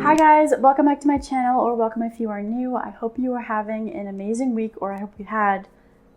Hi guys, welcome back to my channel, or welcome if you are new. I hope you are having an amazing week, or I hope you had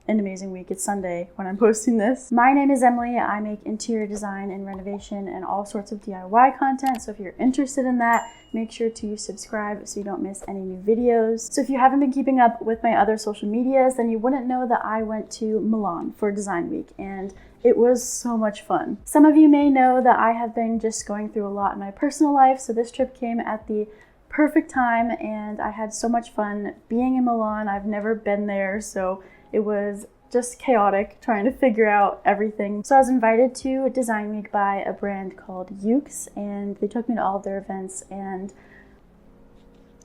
an amazing week. It's Sunday when I'm posting this. My name is Emily. I make interior design and renovation and all sorts of DIY content. So if you're interested in that, make sure to subscribe so you don't miss any new videos. So if you haven't been keeping up with my other social medias, then you wouldn't know that I went to Milan for Design Week, and it was so much fun. Some of you may know that I have been just going through a lot in my personal life, so this trip came at the perfect time, and I had so much fun being in Milan. I've never been there, so it was just chaotic trying to figure out everything. So I was invited to Design Week by a brand called Ukes, and they took me to all of their events, and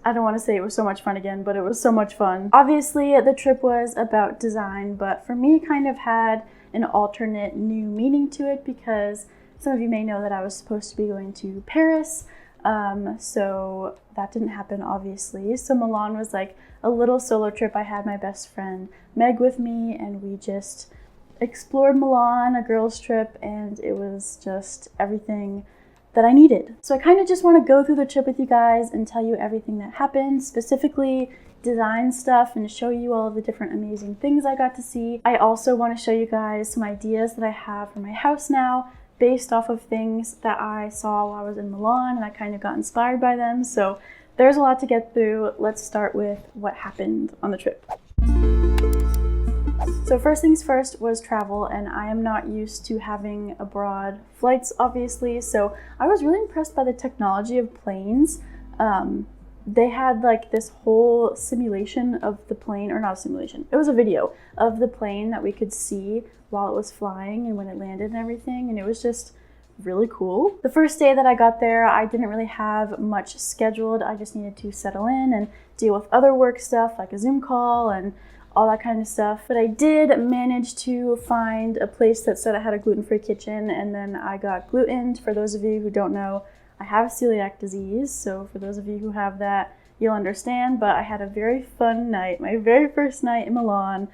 I don't want to say it was so much fun again, but it was so much fun. Obviously, the trip was about design, but for me, it kind of had an alternate new meaning to it because some of you may know that I was supposed to be going to Paris, so that didn't happen, obviously. So Milan was like a little solo trip. I had my best friend Meg with me, and we just explored Milan, a girls' trip, and it was just everything that I needed. So I kind of just want to go through the trip with you guys and tell you everything that happened, specifically design stuff, and show you all of the different amazing things I got to see. I also want to show you guys some ideas that I have for my house now based off of things that I saw while I was in Milan, and I kind of got inspired by them. So there's a lot to get through. Let's start with what happened on the trip. So first things first was travel, and I am not used to having abroad flights, obviously, so I was really impressed by the technology of planes. They had like this whole simulation of the plane, or not a simulation, it was a video of the plane that we could see while it was flying and when it landed and everything, and it was just really cool. The first day that I got there, I didn't really have much scheduled. I just needed to settle in and deal with other work stuff like a Zoom call and all that kind of stuff. But I did manage to find a place that said I had a gluten-free kitchen, and then I got glutened. For those of you who don't know, I have celiac disease, so for those of you who have that, you'll understand. But I had a very fun night, my very first night in Milan,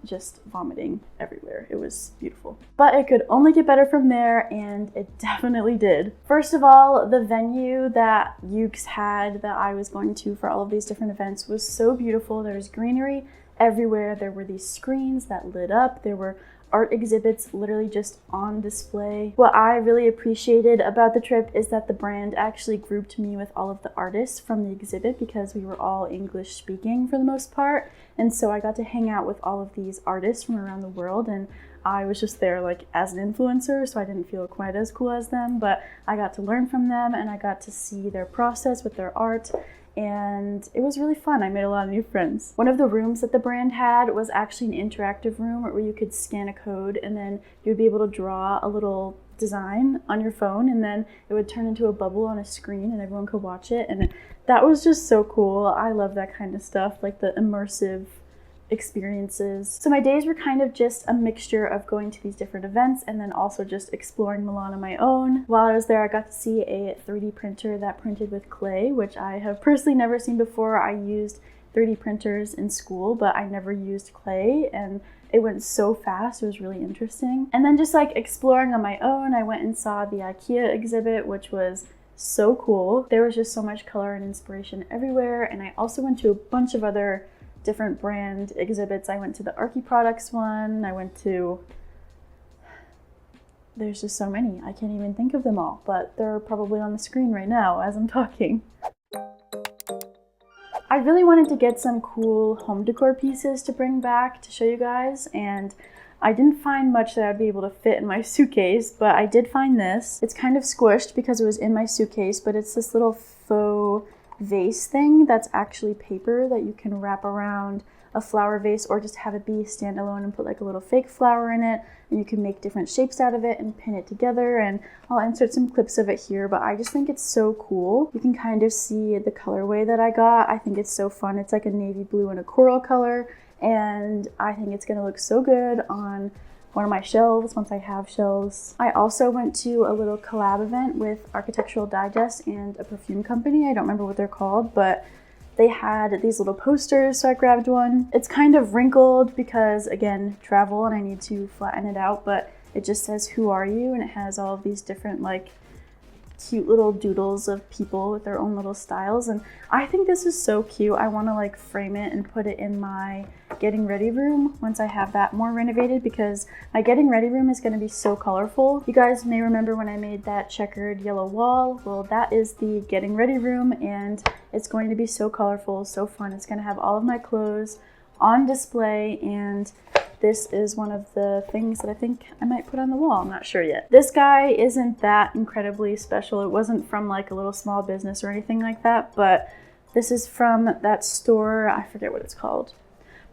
just vomiting everywhere. It was beautiful. But it could only get better from there, and it definitely did. First of all, the venue that Ukes had that I was going to for all of these different events was so beautiful. There was greenery everywhere. There were these screens that lit up. There were art exhibits literally just on display. What I really appreciated about the trip is that the brand actually grouped me with all of the artists from the exhibit because we were all English speaking for the most part. And so I got to hang out with all of these artists from around the world, and I was just there like as an influencer, so I didn't feel quite as cool as them, but I got to learn from them and I got to see their process with their art. And it was really fun. I made a lot of new friends. One of the rooms that the brand had was actually an interactive room where you could scan a code and then you'd be able to draw a little design on your phone, and then it would turn into a bubble on a screen and everyone could watch it. And that was just so cool. I love that kind of stuff, like the immersive experiences. So my days were kind of just a mixture of going to these different events and then also just exploring Milan on my own. While I was there, I got to see a 3D printer that printed with clay, which I have personally never seen before. I used 3D printers in school, but I never used clay, and it went so fast. It was really interesting. And then just like exploring on my own, I went and saw the IKEA exhibit, which was so cool. There was just so much color and inspiration everywhere. And I also went to a bunch of other different brand exhibits. I went to the Archie Products one. I went to, there's just so many. I can't even think of them all, but they're probably on the screen right now as I'm talking. I really wanted to get some cool home decor pieces to bring back to show you guys, and I didn't find much that I'd be able to fit in my suitcase, but I did find this. It's kind of squished because it was in my suitcase, but it's this little faux vase thing that's actually paper that you can wrap around a flower vase, or just have it be standalone and put like a little fake flower in it, and you can make different shapes out of it and pin it together. And I'll insert some clips of it here, but I just think it's so cool. You can kind of see the colorway that I got. I think it's so fun. It's like a navy blue and a coral color, and I think it's gonna look so good on one of my shelves once I have shelves. I also went to a little collab event with Architectural Digest and a perfume company. I don't remember what they're called, but they had these little posters, so I grabbed one. It's kind of wrinkled because, again, travel, and I need to flatten it out, but it just says, "Who are you?" And it has all of these different like cute little doodles of people with their own little styles, and I think this is so cute. I want to like frame it and put it in my getting ready room once I have that more renovated, because my getting ready room is going to be so colorful. You guys may remember when I made that checkered yellow wall. Well, that is the getting ready room, and it's going to be so colorful, so fun. It's going to have all of my clothes on display, and this is one of the things that I think I might put on the wall. I'm not sure yet. This guy isn't that incredibly special. It wasn't from like a little small business or anything like that, but this is from that store. I forget what it's called.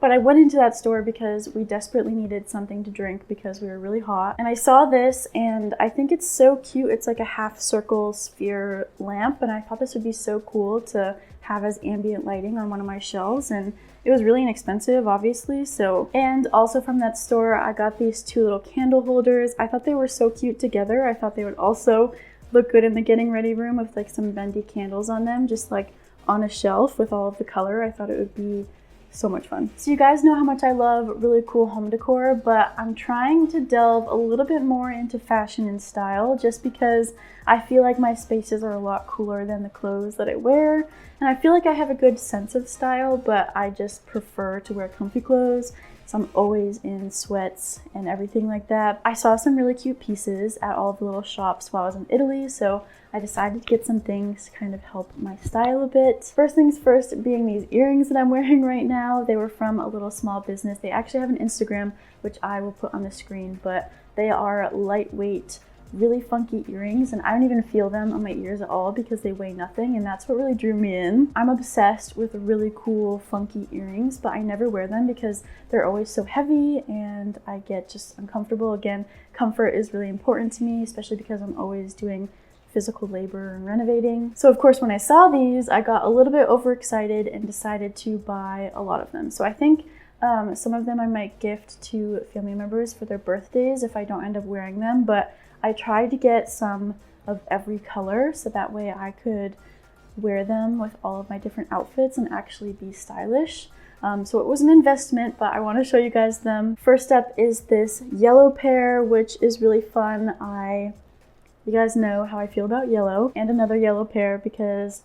But I went into that store because we desperately needed something to drink because we were really hot. And I saw this, and I think it's so cute. It's like a half circle sphere lamp, and I thought this would be so cool to have as ambient lighting on one of my shelves. And it was really inexpensive, obviously. And also from that store, I got these two little candle holders. I thought they were so cute together. I thought they would also look good in the getting ready room with like some bendy candles on them, just like on a shelf with all of the color. I thought it would be so much fun. So you guys know how much I love really cool home decor, but I'm trying to delve a little bit more into fashion and style, just because I feel like my spaces are a lot cooler than the clothes that I wear. And I feel like I have a good sense of style, but I just prefer to wear comfy clothes. So I'm always in sweats and everything like that. I saw some really cute pieces at all of the little shops while I was in Italy, so I decided to get some things to kind of help my style a bit. First things first being these earrings that I'm wearing right now. They were from a little small business. They actually have an Instagram, which I will put on the screen, but they are lightweight, really funky earrings, and I don't even feel them on my ears at all because they weigh nothing, and that's what really drew me in. I'm obsessed with really cool funky earrings, but I never wear them because they're always so heavy and I get just uncomfortable. Again, comfort is really important to me, especially because I'm always doing physical labor and renovating. So of course, when I saw these, I got a little bit overexcited and decided to buy a lot of them. So I think some of them I might gift to family members for their birthdays if I don't end up wearing them, but I tried to get some of every color so that way I could wear them with all of my different outfits and actually be stylish. So it was an investment, but I want to show you guys them. First up is this yellow pair, which is really fun. You guys know how I feel about yellow, and another yellow pair because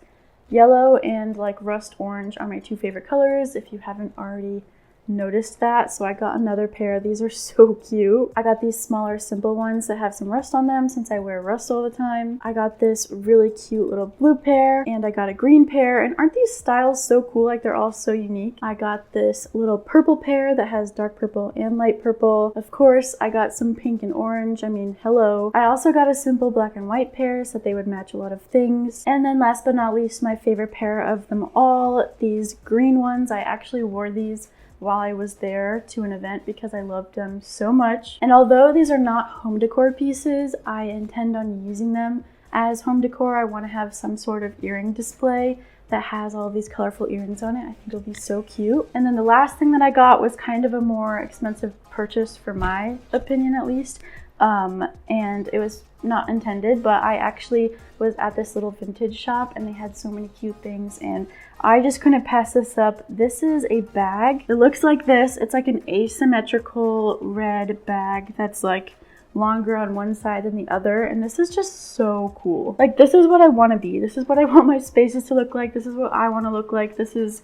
yellow and like rust orange are my two favorite colors, if you haven't already noticed that. So I got another pair. These are so cute. I got these smaller simple ones that have some rust on them since I wear rust all the time. I got this really cute little blue pair, and I got a green pair, and aren't these styles so cool? Like, they're all so unique. I got this little purple pair that has dark purple and light purple. Of course, I got some pink and orange. I mean, hello. I also got a simple black and white pair so that they would match a lot of things. And then last but not least, my favorite pair of them all, these green ones. I actually wore these while I was there to an event because I loved them so much. And although these are not home decor pieces, I intend on using them as home decor. I want to have some sort of earring display that has all of these colorful earrings on it. I think it'll be so cute. And then the last thing that I got was kind of a more expensive purchase for my opinion, at least. And it was not intended, but I actually was at this little vintage shop and they had so many cute things and I just couldn't pass this up. This is a bag. It looks like this. It's like an asymmetrical red bag that's like longer on one side than the other, and this is just so cool. Like, this is what I want to be. This is what I want my spaces to look like. This is what I want to look like. This is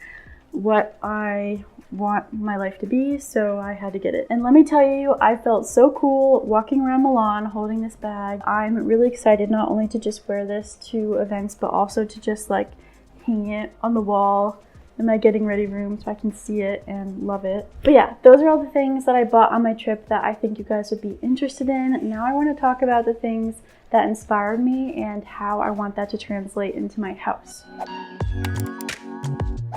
what I want my life to be, so I had to get it. And let me tell you, I felt so cool walking around Milan holding this bag. I'm really excited not only to just wear this to events, but also to just like hang it on the wall in my getting ready room so I can see it and love it. But yeah, those are all the things that I bought on my trip that I think you guys would be interested in. Now I want to talk about the things that inspired me and how I want that to translate into my house.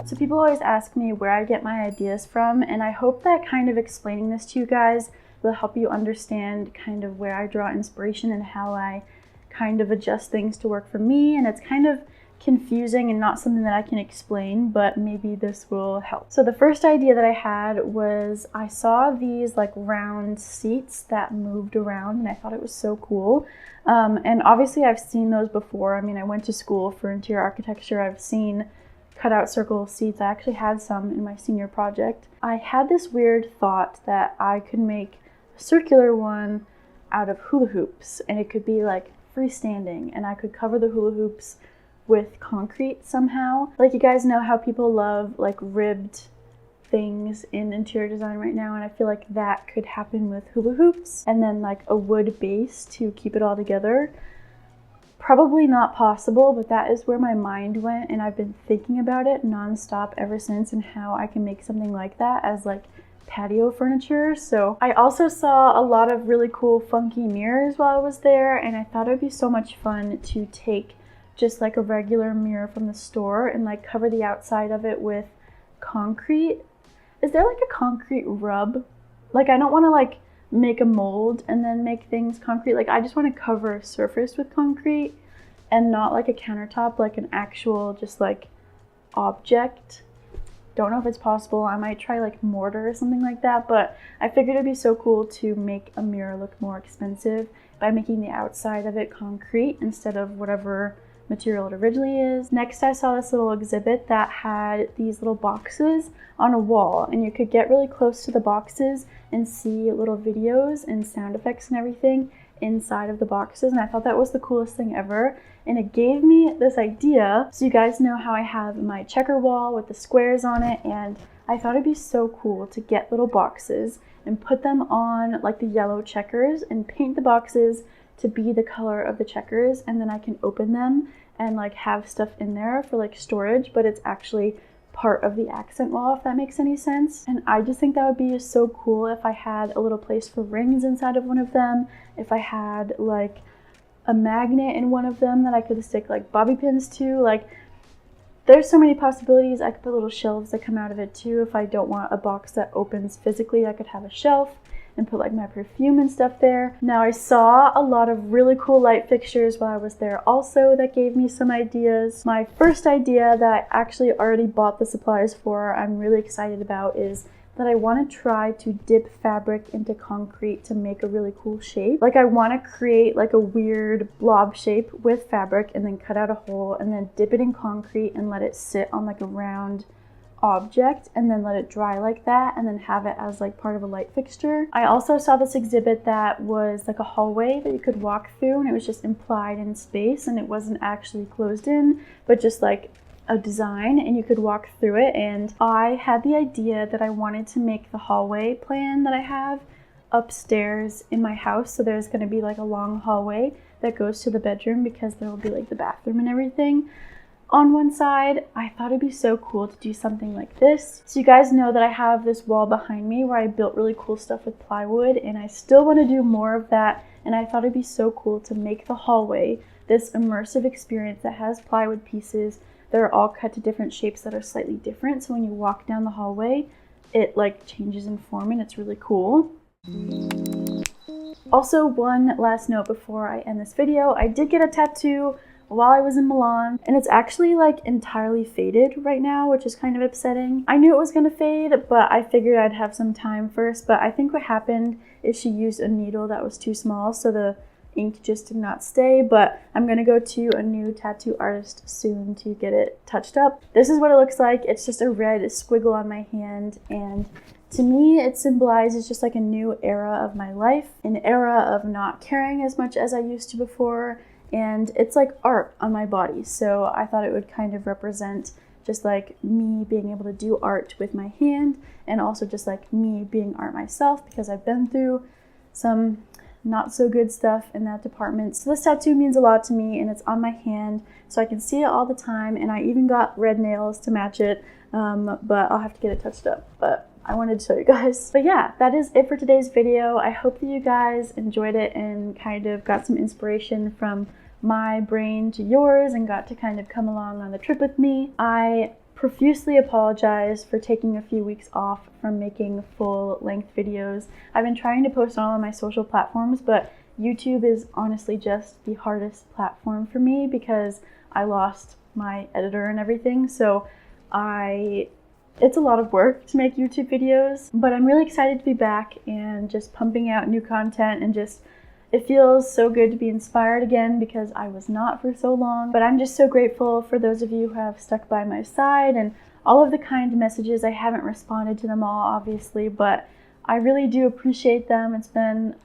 So people always ask me where I get my ideas from, and I hope that kind of explaining this to you guys will help you understand kind of where I draw inspiration and how I kind of adjust things to work for me. And it's kind of confusing and not something that I can explain, but maybe this will help. So the first idea that I had was I saw these like round seats that moved around and I thought it was so cool. And obviously I've seen those before. I mean, I went to school for interior architecture. I've seen cutout circle seats. I actually had some in my senior project. I had this weird thought that I could make a circular one out of hula hoops, and it could be like freestanding and I could cover the hula hoops with concrete somehow. Like, you guys know how people love like ribbed things in interior design right now, and I feel like that could happen with hula hoops, and then like a wood base to keep it all together. Probably not possible, but that is where my mind went, and I've been thinking about it nonstop ever since, and how I can make something like that as like patio furniture. So I also saw a lot of really cool funky mirrors while I was there, and I thought it would be so much fun to take just like a regular mirror from the store and like cover the outside of it with concrete. Is there like a concrete rub? Like, I don't want to like make a mold and then make things concrete. Like, I just want to cover a surface with concrete and not like a countertop, like an actual just like object. Don't know if it's possible. I might try like mortar or something like that, but I figured it'd be so cool to make a mirror look more expensive by making the outside of it concrete instead of whatever material it originally is. Next, I saw this little exhibit that had these little boxes on a wall, and you could get really close to the boxes and see little videos and sound effects and everything inside of the boxes, and I thought that was the coolest thing ever. And it gave me this idea. So you guys know how I have my checker wall with the squares on it, and I thought it'd be so cool to get little boxes and put them on like the yellow checkers and paint the boxes to be the color of the checkers, and then I can open them and like have stuff in there for like storage, but it's actually part of the accent wall, if that makes any sense. And I just think that would be so cool if I had a little place for rings inside of one of them, if I had like a magnet in one of them that I could stick like bobby pins to. Like, there's so many possibilities. I could put little shelves that come out of it too. If I don't want a box that opens physically, I could have a shelf and put like my perfume and stuff there. Now, I saw a lot of really cool light fixtures while I was there also that gave me some ideas. My first idea that I actually already bought the supplies for, I'm really excited about, is that I want to try to dip fabric into concrete to make a really cool shape. Like, I want to create like a weird blob shape with fabric and then cut out a hole and then dip it in concrete and let it sit on like a round object and then let it dry like that, and then have it as like part of a light fixture. I also saw this exhibit that was like a hallway that you could walk through, and it was just implied in space, and it wasn't actually closed in, but just like a design, and you could walk through it. And I had the idea that I wanted to make the hallway plan that I have upstairs in my house, so there's going to be like a long hallway that goes to the bedroom, because there will be like the bathroom and everything on one side. I thought it'd be so cool to do something like this. So you guys know that I have this wall behind me where I built really cool stuff with plywood, and I still want to do more of that, and I thought it'd be so cool to make the hallway this immersive experience that has plywood pieces that are all cut to different shapes that are slightly different, so when you walk down the hallway it like changes in form, and it's really cool. Also, one last note before I end this video, I did get a tattoo while I was in Milan, and it's actually like entirely faded right now, which is kind of upsetting. I knew it was gonna fade, but I figured I'd have some time first. But I think what happened is she used a needle that was too small, so the ink just did not stay. But I'm gonna go to a new tattoo artist soon to get it touched up. This is what it looks like. It's just a red squiggle on my hand, and to me it symbolizes just like a new era of my life, an era of not caring as much as I used to before. And it's like art on my body, so I thought it would kind of represent just like me being able to do art with my hand, and also just like me being art myself, because I've been through some not so good stuff in that department. So this tattoo means a lot to me, and it's on my hand so I can see it all the time, and I even got red nails to match it, but I'll have to get it touched up. But I wanted to show you guys. But yeah, that is it for today's video. I hope that you guys enjoyed it and kind of got some inspiration from my brain to yours and got to kind of come along on the trip with me. I profusely apologize for taking a few weeks off from making full-length videos. I've been trying to post on all of my social platforms, but YouTube is honestly just the hardest platform for me because I lost my editor and everything. So it's a lot of work to make YouTube videos, but I'm really excited to be back and just pumping out new content, and just it feels so good to be inspired again, because I was not for so long. But I'm just so grateful for those of you who have stuck by my side and all of the kind messages. I haven't responded to them all, obviously, but I really do appreciate them. It's been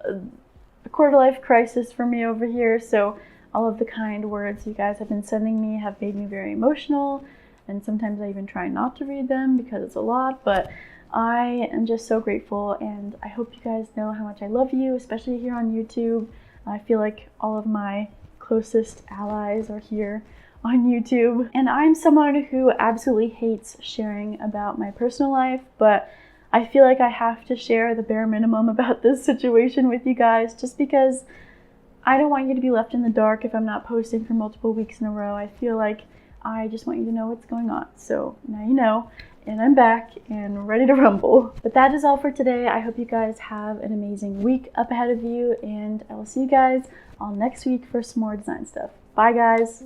a quarter life crisis for me over here, so all of the kind words you guys have been sending me have made me very emotional, and sometimes I even try not to read them because it's a lot, but I am just so grateful, and I hope you guys know how much I love you, especially here on YouTube. I feel like all of my closest allies are here on YouTube, and I'm someone who absolutely hates sharing about my personal life, but I feel like I have to share the bare minimum about this situation with you guys just because I don't want you to be left in the dark if I'm not posting for multiple weeks in a row. I feel like I just want you to know what's going on. So now you know, and I'm back and ready to rumble. But that is all for today. I hope you guys have an amazing week up ahead of you, and I will see you guys all next week for some more design stuff. Bye guys.